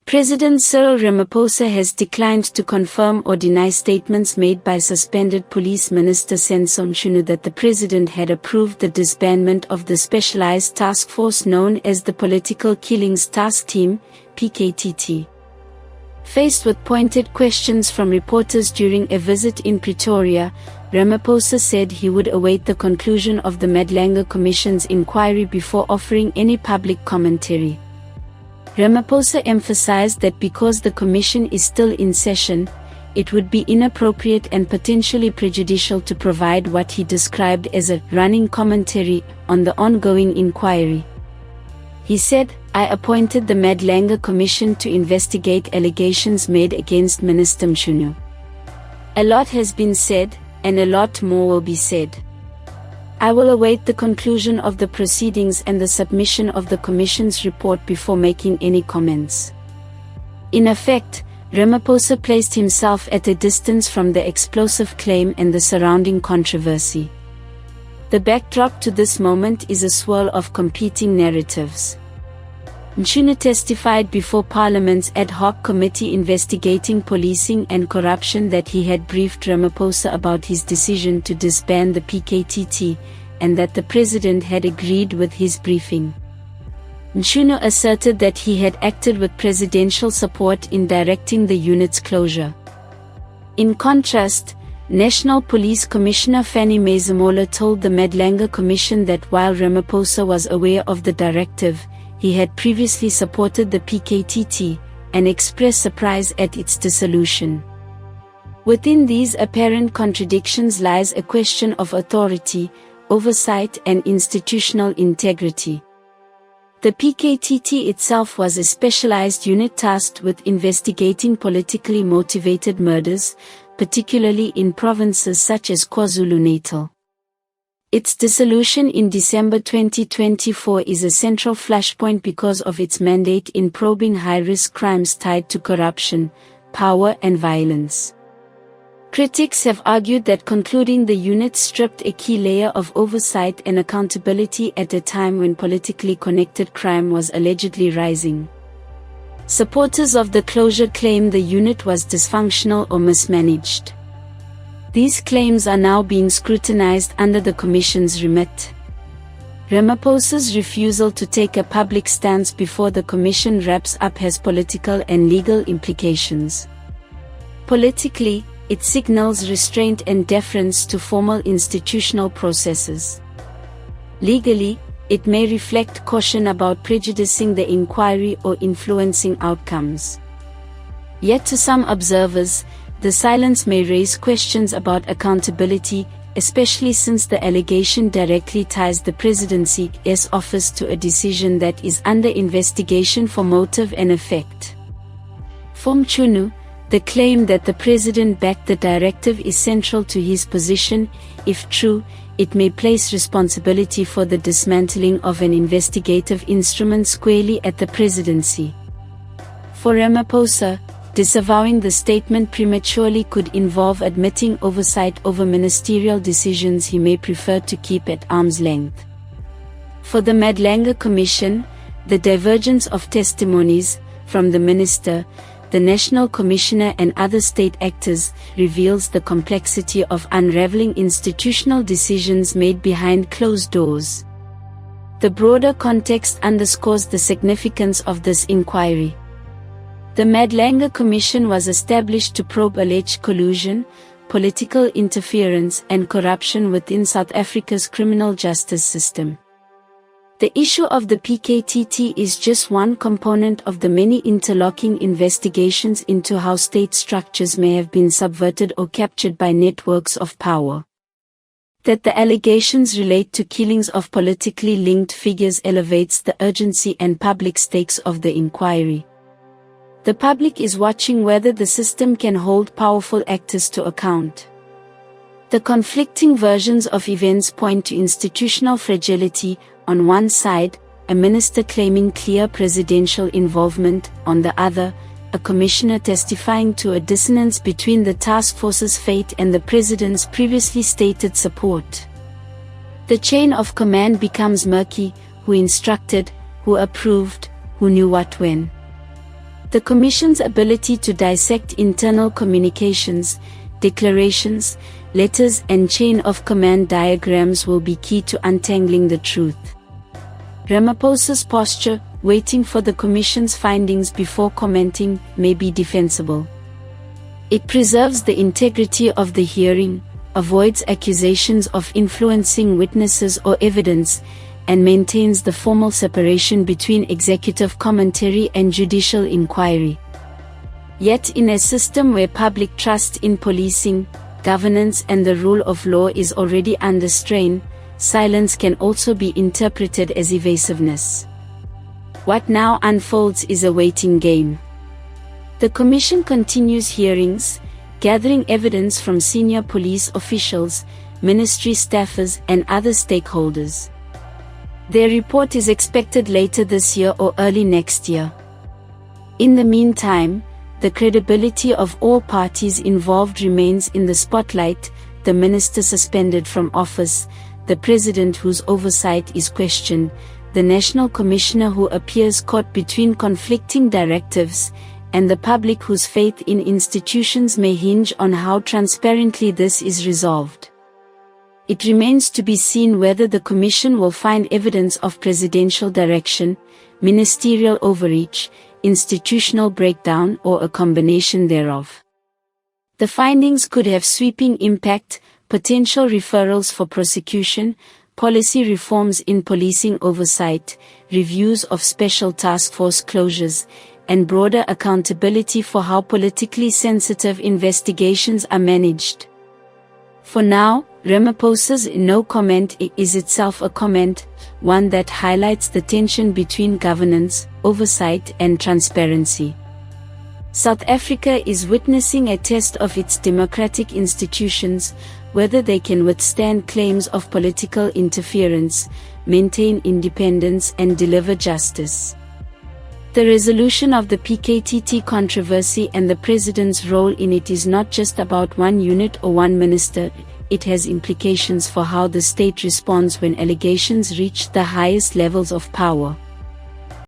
President Cyril Ramaphosa has declined to confirm or deny statements made by suspended Police Minister Senzo Mchunu that the president had approved the disbandment of the specialized task force known as the Political Killings Task Team, PKTT. Faced with pointed questions from reporters during a visit in Pretoria, Ramaphosa said he would await the conclusion of the Madlanga Commission's inquiry before offering any public commentary. Ramaphosa emphasized that because the commission is still in session, it would be inappropriate and potentially prejudicial to provide what he described as a running commentary on the ongoing inquiry. He said, "I appointed the Madlanga Commission to investigate allegations made against Minister Mchunu. A lot has been said, and a lot more will be said. I will await the conclusion of the proceedings and the submission of the Commission's report before making any comments." In effect, Ramaphosa placed himself at a distance from the explosive claim and the surrounding controversy. The backdrop to this moment is a swirl of competing narratives. Mchunu testified before Parliament's ad hoc committee investigating policing and corruption that he had briefed Ramaphosa about his decision to disband the PKTT, and that the president had agreed with his briefing. Mchunu asserted that he had acted with presidential support in directing the unit's closure. In contrast, National Police Commissioner Fanny Masemola told the Madlanga Commission that while Ramaphosa was aware of the directive, he had previously supported the PKTT, and expressed surprise at its dissolution. Within these apparent contradictions lies a question of authority, oversight and institutional integrity. The PKTT itself was a specialized unit tasked with investigating politically motivated murders, particularly in provinces such as KwaZulu-Natal. Its dissolution in December 2024 is a central flashpoint because of its mandate in probing high-risk crimes tied to corruption, power and violence. Critics have argued that concluding the unit stripped a key layer of oversight and accountability at a time when politically connected crime was allegedly rising. Supporters of the closure claim the unit was dysfunctional or mismanaged. These claims are now being scrutinized under the Commission's remit. Ramaphosa's refusal to take a public stance before the Commission wraps up has political and legal implications. Politically, it signals restraint and deference to formal institutional processes. Legally, it may reflect caution about prejudicing the inquiry or influencing outcomes. Yet to some observers, the silence may raise questions about accountability, especially since the allegation directly ties the presidency's office to a decision that is under investigation for motive and effect. For Mchunu, the claim that the president backed the directive is central to his position. If true, it may place responsibility for the dismantling of an investigative instrument squarely at the presidency. For Ramaphosa, disavowing the statement prematurely could involve admitting oversight over ministerial decisions he may prefer to keep at arm's length. For the Madlanga Commission, the divergence of testimonies from the minister, the National Commissioner and other state actors reveals the complexity of unraveling institutional decisions made behind closed doors. The broader context underscores the significance of this inquiry. The Madlanga Commission was established to probe alleged collusion, political interference and corruption within South Africa's criminal justice system. The issue of the PKTT is just one component of the many interlocking investigations into how state structures may have been subverted or captured by networks of power. That the allegations relate to killings of politically linked figures elevates the urgency and public stakes of the inquiry. The public is watching whether the system can hold powerful actors to account. The conflicting versions of events point to institutional fragility. On one side, a minister claiming clear presidential involvement; on the other, a commissioner testifying to a dissonance between the task force's fate and the president's previously stated support. The chain of command becomes murky: who instructed, who approved, who knew what when. The Commission's ability to dissect internal communications, declarations, letters and chain of command diagrams will be key to untangling the truth. Ramaphosa's posture, waiting for the Commission's findings before commenting, may be defensible. It preserves the integrity of the hearing, avoids accusations of influencing witnesses or evidence, and maintains the formal separation between executive commentary and judicial inquiry. Yet in a system where public trust in policing, governance and the rule of law is already under strain, silence can also be interpreted as evasiveness. What now unfolds is a waiting game. The Commission continues hearings, gathering evidence from senior police officials, ministry staffers and other stakeholders. Their report is expected later this year or early next year. In the meantime, the credibility of all parties involved remains in the spotlight: the minister suspended from office, the president whose oversight is questioned, the national commissioner who appears caught between conflicting directives, and the public whose faith in institutions may hinge on how transparently this is resolved. It remains to be seen whether the Commission will find evidence of presidential direction, ministerial overreach, institutional breakdown or a combination thereof. The findings could have sweeping impact: potential referrals for prosecution, policy reforms in policing oversight, reviews of special task force closures, and broader accountability for how politically sensitive investigations are managed. For now, Ramaphosa's no comment is itself a comment, one that highlights the tension between governance, oversight and transparency. South Africa is witnessing a test of its democratic institutions, whether they can withstand claims of political interference, maintain independence and deliver justice. The resolution of the PKTT controversy and the President's role in it is not just about one unit or one minister. It has implications for how the state responds when allegations reach the highest levels of power.